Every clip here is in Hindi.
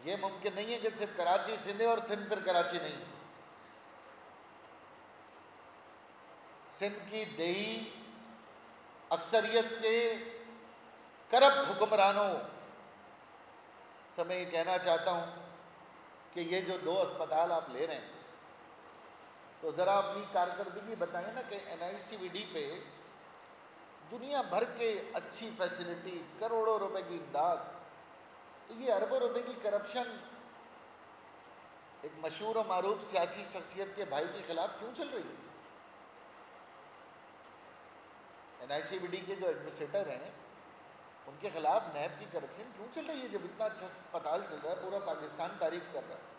ये मुमकिन नहीं है कि सिर्फ कराची सिंध है और सिंध फिर कराची नहीं है। सिंध की देही अक्सरियत के करप्ट हुक्मरानों से मैं ये कहना चाहता हूँ कि ये जो 2 अस्पताल आप ले रहे हैं, तो ज़रा अपनी कारकर्दगी बताएं ना कि NICVD पे दुनिया भर के अच्छी फैसिलिटी, करोड़ों रुपए की इमदाद, तो ये अरबों रुपए की करप्शन एक मशहूर और मारूफ सियासी शख्सियत के भाई के खिलाफ क्यों चल रही है? NICVD के जो एडमिनिस्ट्रेटर हैं उनके खिलाफ नैब की करप्शन क्यों चल रही है जब इतना अच्छा अस्पताल चल रहा है, पूरा पाकिस्तान तारीफ कर रहा है?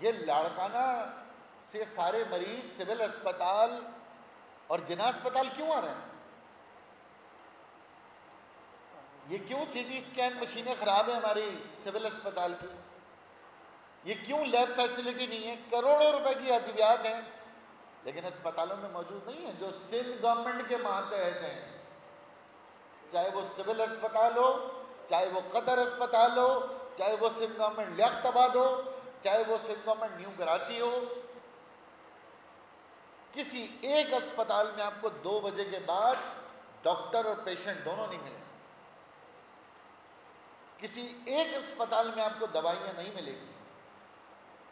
ये लाड़काना से सारे मरीज सिविल अस्पताल और जिना अस्पताल क्यों आ रहे हैं? ये क्यों CT स्कैन मशीनें खराब है हमारी सिविल अस्पताल की? ये क्यों लैब फैसिलिटी नहीं है? करोड़ों रुपए की अद्वियात हैं लेकिन अस्पतालों में मौजूद नहीं है जो सिंध गवर्नमेंट के मातहत हैं। चाहे वो सिविल अस्पताल हो, चाहे वो कतर अस्पताल हो, चाहे वो सिंध गवर्नमेंट लियाकताबाद हो, चाहे वो सिंध गवर्नमेंट न्यू कराची हो, किसी एक अस्पताल में आपको 2 बजे के बाद डॉक्टर और पेशेंट दोनों नहीं मिलेंगे। किसी एक अस्पताल में आपको दवाइयां नहीं मिलेगी।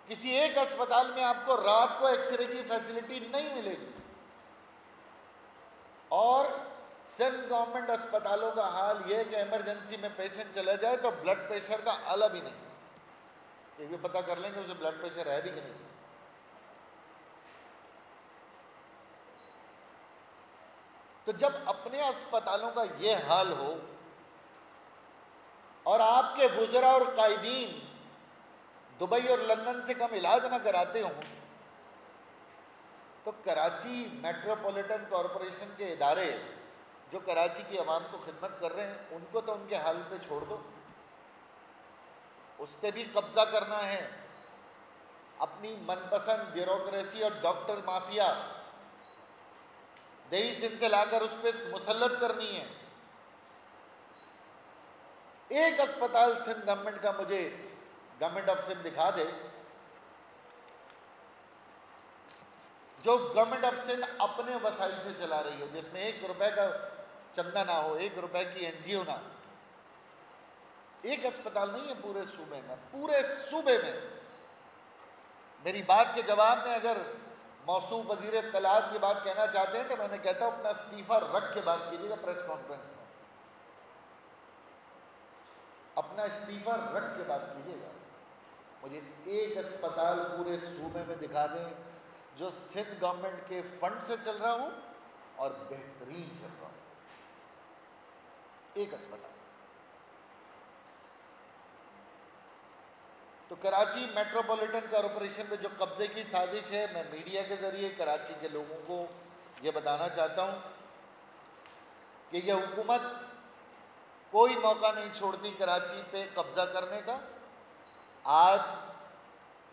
किसी एक अस्पताल में आपको रात को एक्सरे की फैसिलिटी नहीं मिलेगी। और सिंध गवर्नमेंट अस्पतालों का हाल यह है कि इमरजेंसी में पेशेंट चला जाए तो ब्लड प्रेशर का आला भी नहीं, ये भी पता कर लेंगे उसे ब्लड प्रेशर है भी कि नहीं। तो जब अपने अस्पतालों का ये हाल हो और आपके वुज़रा और कायदीन दुबई और लंदन से कम इलाज ना कराते हों, तो कराची मेट्रोपॉलिटन कॉरपोरेशन के इदारे जो कराची की आवाम को खिदमत कर रहे हैं उनको तो उनके हाल पे छोड़ दो, उस पर भी कब्जा करना है। अपनी मनपसंद ब्यूरोक्रेसी और डॉक्टर माफिया देही सिंध से लाकर उस पर मुसल्लत करनी है। एक अस्पताल सिंध गवर्नमेंट का मुझे गवर्नमेंट ऑफ सिंध दिखा दे जो गवर्नमेंट ऑफ सिंध अपने वसाइल से चला रही हो, जिसमें 1 रुपए का चंदा ना हो, 1 रुपए की NGO ना। एक अस्पताल नहीं है पूरे सूबे में, पूरे सूबे में। मेरी बात के जवाब में अगर मौसूफ वजीर इत्तलात की बात कहना चाहते हैं तो मैंने कहता हूं अपना इस्तीफा रख के बात कीजिएगा प्रेस कॉन्फ्रेंस में, अपना इस्तीफा रख के बात कीजिएगा। मुझे एक अस्पताल पूरे सूबे में दिखा दें जो सिंध गवर्नमेंट के फंड से चल रहा हो और बेहतरीन चल रहा हो, एक अस्पताल। तो कराची मेट्रोपॉलिटन कॉरपोरेशन में जो कब्जे की साजिश है, मैं मीडिया के ज़रिए कराची के लोगों को ये बताना चाहता हूँ कि यह हुकूमत कोई मौका नहीं छोड़ती कराची पे कब्जा करने का। आज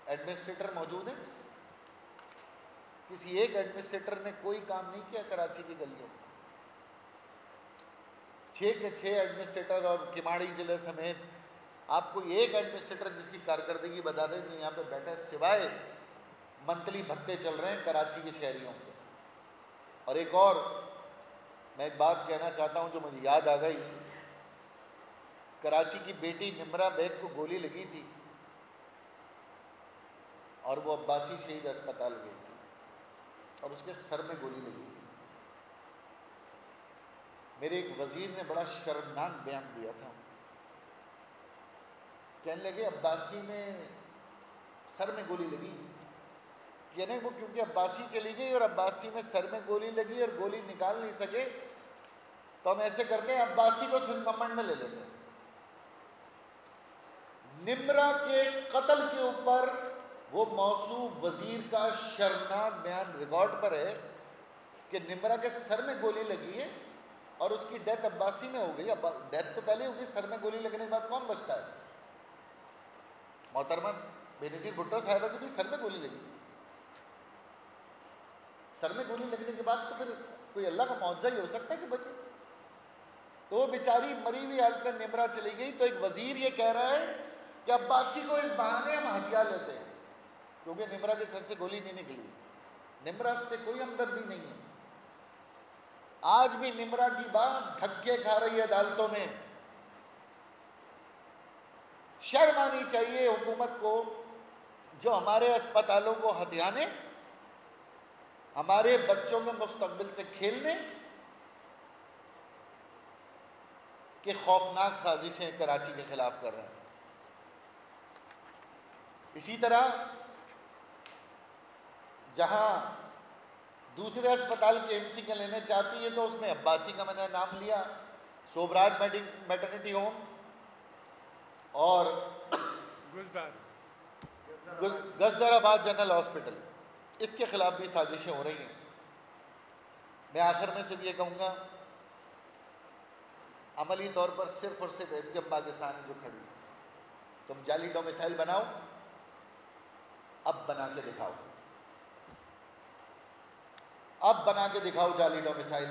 एडमिनिस्ट्रेटर मौजूद है, किसी एक एडमिनिस्ट्रेटर ने कोई काम नहीं किया कराची की गलियों में। 6 के 6 एडमिनिस्ट्रेटर और किमाड़ी ज़िले समेत आपको एक एडमिनिस्ट्रेटर जिसकी कारकर्दगी बता दें जो यहाँ पे बैठे, सिवाय मंथली भत्ते चल रहे हैं कराची के शहरियों के। और एक और मैं एक बात कहना चाहता हूँ जो मुझे याद आ गई। कराची की बेटी निम्रा बेग को गोली लगी थी और वो अब्बासी शहीद अस्पताल गई थी और उसके सर में गोली लगी थी। मेरे एक वजीर ने बड़ा शर्मनाक बयान दिया था, कहने लगे अब्बासी में सर में गोली लगी, यानी वो क्योंकि अब्बासी चली गई और अब्बासी में सर में गोली लगी और गोली निकाल नहीं सके तो हम ऐसे करते हैं अब्बासी को सिंध गवर्नमेंट में ले लेते हैं। निम्रा के कत्ल के ऊपर वो मौसूफ वजीर का शर्मनाक बयान रिकॉर्ड पर है कि निम्रा के सर में गोली लगी है और उसकी डेथ अब्बासी में हो गई। अब डेथ तो पहले होगी, सर में गोली लगने के बाद कौन बचता है? मोहतरमा बेनज़ीर भुट्टो साहिबा की भी सर में गोली लगी थी। सर में गोली लगने के बाद तो फिर कोई अल्लाह का मौजज़ा ही हो सकता है कि बचे। तो वो बेचारी मरी हुई हालत में निमरा चली गई। तो एक वजीर ये कह रहा है कि अब्बासी को इस बहाने हम हथियार लेते हैं, क्योंकि निमरा के सर से गोली नहीं निकली, निमरा से कोई हमदर्दी नहीं है। आज भी निमरा की बात धक्के खा रही है अदालतों में। शर्म आनी चाहिए हुकूमत को, जो हमारे अस्पतालों को हथियाने, हमारे बच्चों के मुस्तकबिल से खेलने के खौफनाक साजिशें कराची के खिलाफ कर रहे हैं। इसी तरह जहां दूसरे अस्पताल के एमसी के लेने चाहती है तो उसमें अब्बासी का मैंने नाम लिया, सोबराज मैटरनिटी होम और गजदराबाद जनरल हॉस्पिटल, इसके खिलाफ भी साजिशें हो रही हैं। मैं आखिर में सिर्फ ये कहूँगा, अमली तौर पर सिर्फ और सिर्फ एमकेएम पाकिस्तान जो खड़ी है, तुम जाली डोमिसाइल बनाओ, अब बना के दिखाओ, अब बना के दिखाओ जाली डोमिसाइल।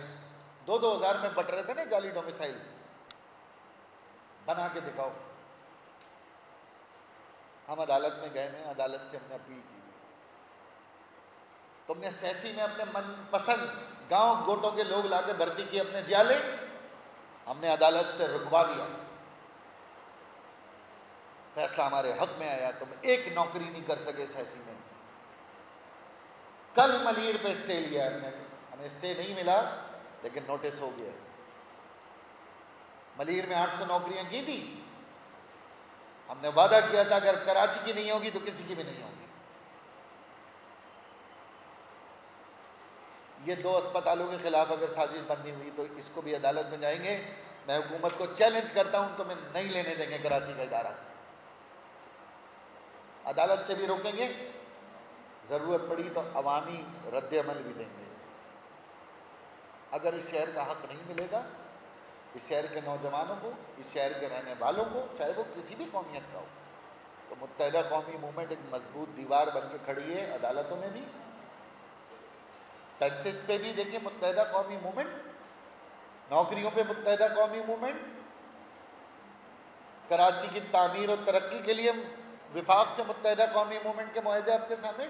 2000 में बट रहे थे ना जाली डोमिसाइल, बना के दिखाओ। हम अदालत में गए हैं, अदालत से हमने अपील की, तुमने सैसी में अपने मनपसंद गांव गोटों के लोग लाके भर्ती किए अपने जियाले, हमने अदालत से रुकवा दिया, फैसला हमारे हक में आया, तुम एक नौकरी नहीं कर सके सैसी में। कल मलीर पे स्टे लिया हमने, हमें स्टे नहीं मिला लेकिन नोटिस हो गया। मलीर में 800 नौकरियां की थी, हमने वादा किया था अगर कराची की नहीं होगी तो किसी की भी नहीं होगी। ये 2 अस्पतालों के खिलाफ अगर साजिश बंदी हुई तो इसको भी अदालत में जाएंगे। मैं हुकूमत को चैलेंज करता हूं, तुम्हें नहीं लेने देंगे कराची का इदारा, अदालत से भी रोकेंगे, ज़रूरत पड़ी तो अवामी रद्द अमल भी देंगे। अगर इस शहर का हक नहीं मिलेगा, इस शहर के नौजवानों को, इस शहर के रहने वालों को, चाहे वो किसी भी कौमियत का हो, तो मुत्तहिदा कौमी मूवमेंट एक मजबूत दीवार बन के खड़ी है। अदालतों में भी, सेंसस पे भी देखिए मुत्तहिदा कौमी मूवमेंट, नौकरियों पे मुत्तहिदा कौमी मूवमेंट, कराची की तामीर और तरक्की के लिए विफाक से मुत्तहिदा कौमी मूवमेंट के मुआहदे आपके सामने।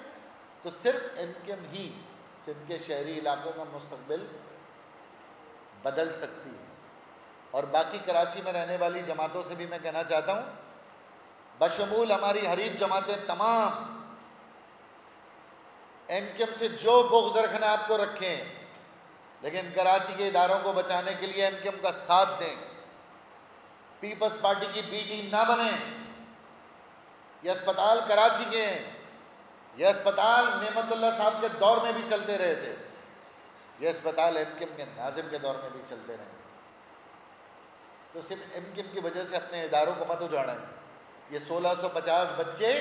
तो सिर्फ एमकेएम ही सिंध के शहरी इलाकों का मुस्तकबिल बदल सकती है। और बाकी कराची में रहने वाली जमातों से भी मैं कहना चाहता हूँ, बशमूल हमारी हरीफ जमातें तमाम, एमकेएम से जो बुग़्ज़ रखना आपको रखें, लेकिन कराची के इदारों को बचाने के लिए एमकेएम का साथ दें। पीपल्स पार्टी की बी टीम ना बने। ये अस्पताल कराची के हैं, ये अस्पताल नेमतुल्लाह साहब के दौर में भी चलते रहे थे, ये अस्पताल एमकेएम के नाज़िम के दौर में भी चलते रहे। तो सिर्फ एमकेएम की वजह से अपने इदारों को मत उजाड़ें। ये 1650 बच्चे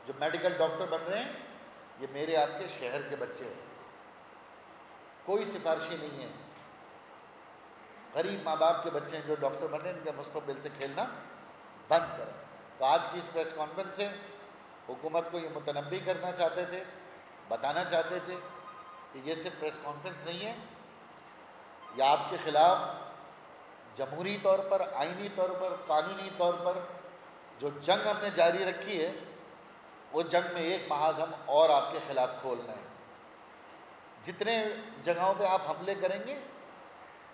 जो मेडिकल डॉक्टर बन रहे हैं, ये मेरे आपके शहर के बच्चे हैं, कोई सिफारिशी नहीं है। गरीब माँ बाप के बच्चे हैं जो डॉक्टर बन रहे हैं, इनके मुस्तकबिल से खेलना बंद करें। तो आज की इस प्रेस कॉन्फ्रेंस से हुकूमत को ये मुतनब्बी करना चाहते थे, बताना चाहते थे कि ये सिर्फ प्रेस कॉन्फ्रेंस नहीं है, या आपके ख़िलाफ़ जमहूरी तौर पर, आइनी तौर पर, कानूनी तौर पर जो जंग हमने जारी रखी है, वो जंग में एक महाज हम और आपके ख़िलाफ़ खोलना है। जितने जगहों पे आप हमले करेंगे,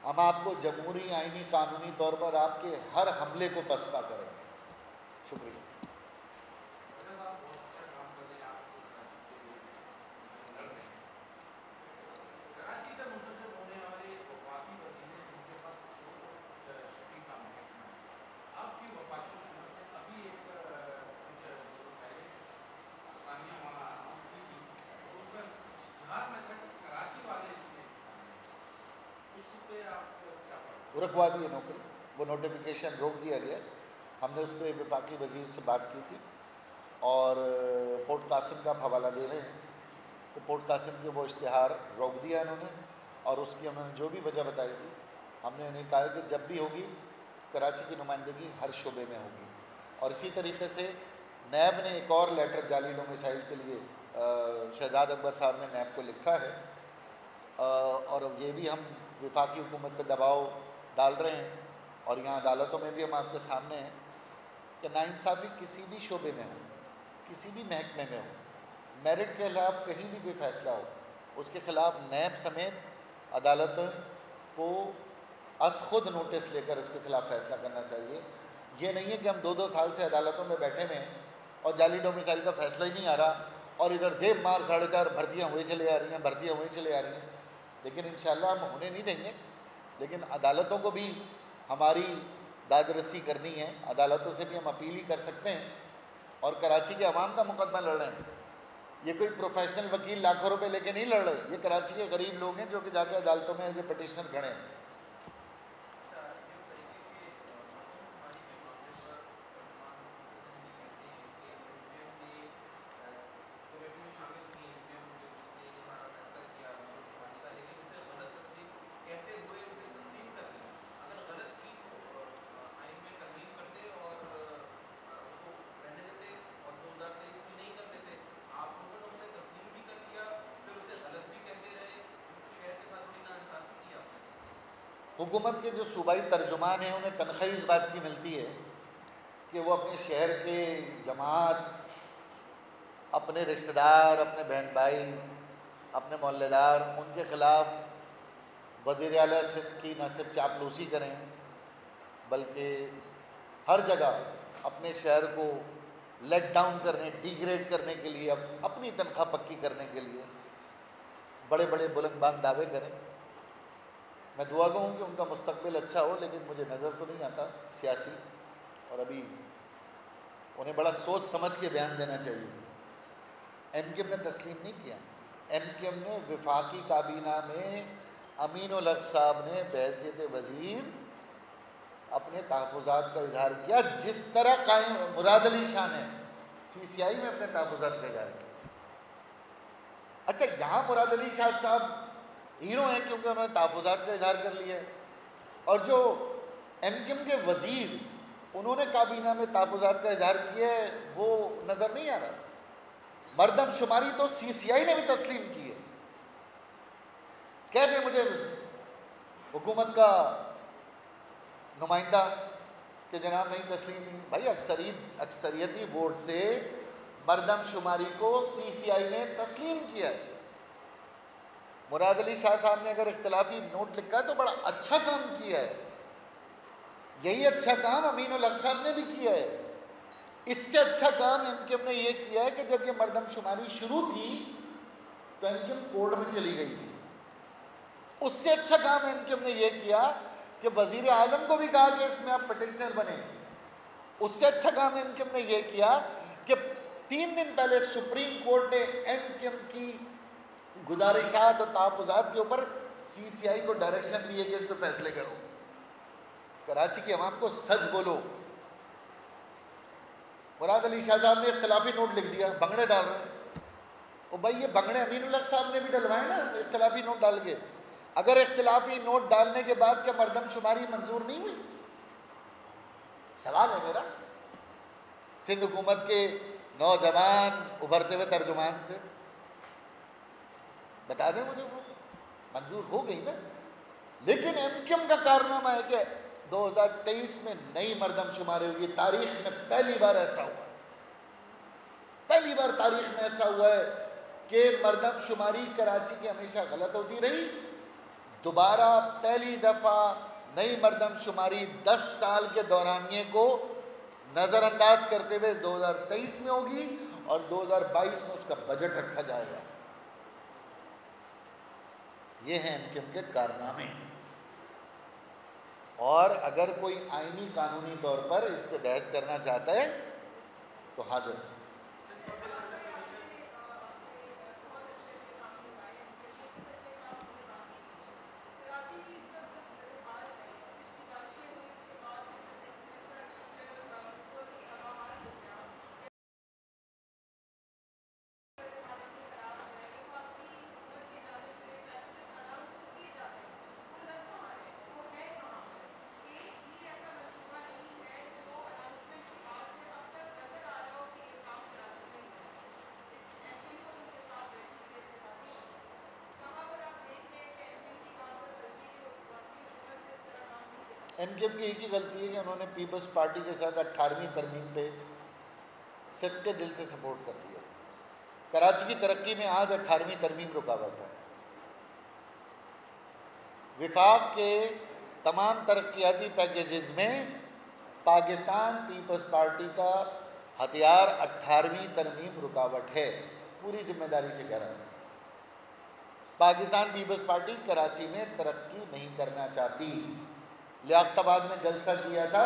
हम आपको जमहूरी, आइनी, कानूनी तौर पर आपके हर हमले को पसपा करेंगे। शुक्रिया। रुकवा दी है नौकरी, वो नोटिफिकेशन रोक दिया गया। हमने उस पर वफाकी वज़ीर से बात की थी और पोर्ट कासिम का हवाला दे रहे हैं, तो पोर्ट कासिम के वो इश्तिहार रोक दिया इन्होंने, और उसकी उन्होंने जो भी वजह बताई थी, हमने उन्हें कहा कि जब भी होगी कराची की नुमाइंदगी हर शोबे में होगी। और इसी तरीके से नैब ने एक और लेटर जाली डोमिसाइल के लिए शहजाद अकबर साहब ने नैब को लिखा है, और ये भी हम वफाकी हुकूमत पर दबाव डाल रहे हैं, और यहाँ अदालतों में भी हम आपके सामने हैं कि नाइंसाफ़ी किसी भी शोबे में हो, किसी भी महकमे में हो, मेरिट के खिलाफ कहीं भी कोई फ़ैसला हो, उसके ख़िलाफ़ नैब समेत अदालतों को अस खुद नोटिस लेकर इसके ख़िलाफ़ फ़ैसला करना चाहिए। ये नहीं है कि हम 2-2 साल से अदालतों में बैठे हुए हैं और जाली डोमिसाइल का फ़ैसला ही नहीं आ रहा, और इधर देव मार 4.5 भर्तियाँ हुई चले आ रही हैं, भर्तियाँ हुई चले आ रही हैं। लेकिन इंशाअल्लाह हम होने नहीं देंगे। लेकिन अदालतों को भी हमारी दादरसी करनी है, अदालतों से भी हम अपील ही कर सकते हैं। और कराची के अवाम का मुकदमा लड़ रहे हैं, ये कोई प्रोफेशनल वकील लाखों रुपए लेके नहीं लड़ रहे, ये कराची के गरीब लोग हैं जो कि जाके अदालतों में एज ए पटिशनर खड़े हैं। हुकूमत के जो सूबाई तर्जुमान हैं उन्हें तनख्वाह इस बात की मिलती है कि वो अपने शहर के जमात, अपने रिश्तेदार, अपने बहन भाई, अपने मोहल्लेदार, उनके ख़िलाफ़ वज़ीर आला सिंध की न सिर्फ चापलूसी करें बल्कि हर जगह अपने शहर को लेट डाउन करने, डिग्रेड करने के लिए, अपनी तनख्वाह पक्की करने के लिए बड़े बड़े बुलंदबान दावे करें। मैं दुआ गो हूँ कि उनका मुस्तकबिल अच्छा हो, लेकिन मुझे नज़र तो नहीं आता सियासी, और अभी उन्हें बड़ा सोच समझ के बयान देना चाहिए। एमक्यूएम ने तस्लीम नहीं किया। एमक्यूएम ने वफाकी काबीना में अमीन उल हक साहब ने बहैसियत वज़ीर अपने तहफ़्फ़ुज़ात का इजहार किया, जिस तरह कायम मुराद अली शाह ने CCI में अपने तहफ़्फ़ुज़ात का इजहार किया। अच्छा, यहाँ मुराद अली शाह साहब हीरो हैं क्योंकि उन्होंने तहफ़्फ़ुज़ात का इजहार कर लिया है, और जो एमक्यूएम के वज़ीर उन्होंने काबीना में तहफ़्फ़ुज़ात का इजहार किया है वो नज़र नहीं आ रहा। मरदमशुमारी तो CCI ने भी तस्लीम की है। कह दें मुझे हुकूमत का नुमाइंदा कि जनाब नहीं तस्लीम नहीं। भाई अक्सरियती वोट से मरदमशुमारी को CCI ने तस्लीम किया है। मुराद अली शाह साहब ने अगर इख्तलाफी नोट लिखा है तो बड़ा अच्छा काम किया है। यही अच्छा काम अमीन उल हक साहब ने भी किया है। इससे अच्छा काम एमक्यूएम ने यह किया है कि जब ये मरदमशुमारी शुरू थी तो एमक्यूएम कोर्ट में चली गई थी। उससे अच्छा काम एमक्यूएम ने यह किया कि वजीर आजम को भी कहा कि इसमें आप पटिशनर बने। उससे अच्छा काम एमक्यूएम ने यह किया कि 3 दिन पहले सुप्रीम कोर्ट ने एमक्यूएम की गुजारिशात और तहफ़्फ़ुज़ात के ऊपर CCI को डायरेक्शन दिए कि इस पर फैसले करो। कराची की आवाम को सच बोलो। मुराद अली शाह साहब ने इख्तलाफी नोट लिख दिया, बंगड़े डाल रहे हैं। और भाई ये बंगड़े अमीन उल हक साहब ने भी डलवाए ना इख्तलाफी नोट डाल के। अगर इख्तलाफी नोट डालने के बाद क्या मरदमशुमारी मंजूर नहीं हुई? सवाल है मेरा सिंध हुकूमत के नौजवान उभरते हुए तर्जुमान से, बता दें मुझे, वो मंजूर हो गई ना। लेकिन एमक्यूएम का कारनामा है कि 2023 में नई मरदमशुमारी हुई। तारीख में पहली बार ऐसा हुआ है, पहली बार तारीख में ऐसा हुआ है कि मरदमशुमारी कराची की हमेशा गलत होती रही। दोबारा पहली दफ़ा नई मरदमशुमारी 10 साल के दौरानिए को नज़रअंदाज करते हुए 2023 में होगी और 2022 में उसका बजट रखा जाएगा। ये हैं एमक्यूएम के कारनामे। और अगर कोई आईनी कानूनी तौर पर इस पर बहस करना चाहता है तो हाजिर। एमकेएम की एक ही गलती है कि उन्होंने पीपल्स पार्टी के साथ 18वीं तरमीम पे सच्चे दिल से सपोर्ट कर दिया। कराची की तरक्की में आज 18वीं तरमीम रुकावट है। विफाक के तमाम तरक्याती पैकेजेस में पाकिस्तान पीपल्स पार्टी का हथियार 18वीं तरमीम रुकावट है। पूरी जिम्मेदारी से कह रहा हूँ, पाकिस्तान पीपल्स पार्टी कराची में तरक्की नहीं करना चाहती। लियाकताबाद में जलसा किया था,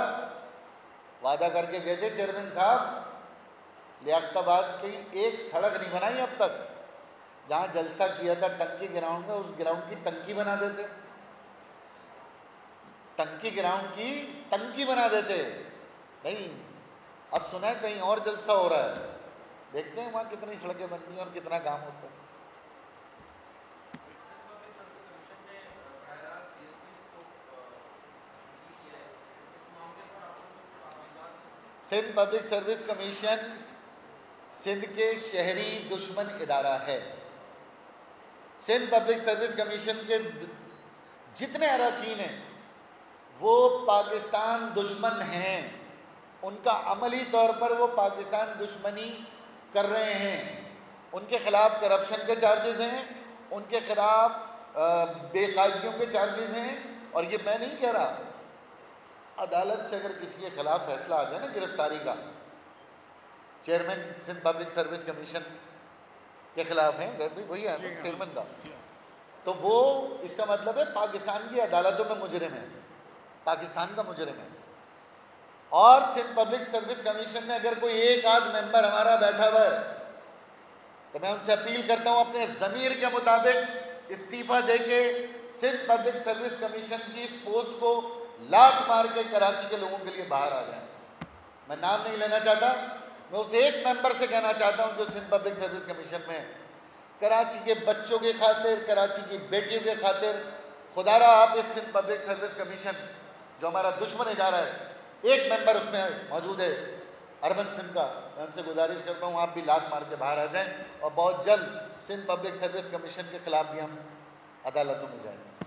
वादा करके गए थे चेयरमैन साहब, लियाकताबाद की एक सड़क नहीं बनाई अब तक। जहाँ जलसा किया था टंकी ग्राउंड में, उस ग्राउंड की टंकी बना देते, टंकी ग्राउंड की टंकी बना देते। नहीं, अब सुना है कहीं और जलसा हो रहा है। देखते हैं वहाँ कितनी सड़कें बनती हैं और कितना काम होता है। Sindh public service commission Sindh के शहरी दुश्मन इदारा है। सिंध पब्लिक सर्विस कमीशन के जितने अरकान हैं वो पाकिस्तान दुश्मन हैं। उनका अमली तौर पर वो पाकिस्तान दुश्मनी कर रहे हैं। उनके खिलाफ करप्शन के चार्जेस हैं, उनके खिलाफ बेकायदगियों के चार्जेस हैं। और ये मैं नहीं कह रहा, अदालत से अगर किसी के खिलाफ फैसला आ जाए ना गिरफ्तारी का, chairman Sindh public service commission के खिलाफ हैं, वही है चेयरमैन का, तो वो इसका मतलब है पाकिस्तान की अदालतों में मुजरिम है, पाकिस्तान का मुजरिम है। और सिंध पब्लिक सर्विस कमीशन में अगर कोई एक आध मेंबर हमारा बैठा हुआ है तो मैं उनसे अपील करता हूँ अपने ज़मीर के मुताबिक इस्तीफ़ा देके सिंध पब्लिक सर्विस कमीशन की इस पोस्ट को लात मार के कराची के लोगों के लिए बाहर आ जाए। मैं नाम नहीं लेना चाहता, मैं उस एक मेंबर से कहना चाहता हूँ जो सिंध पब्लिक सर्विस कमीशन में कराची के बच्चों के खातिर, कराची की बेटियों के खातिर, खुदारा आप इस सिंध पब्लिक सर्विस कमीशन जो हमारा दुश्मन इदारा है, एक मेंबर उसमें मौजूद है अरबन सिंध का, मैं उनसे गुजारिश करता हूँ आप भी लात मार के बाहर आ जाएं और बहुत जल्द सिंध पब्लिक सर्विस कमीशन के खिलाफ भी हम अदालतों में जाएंगे।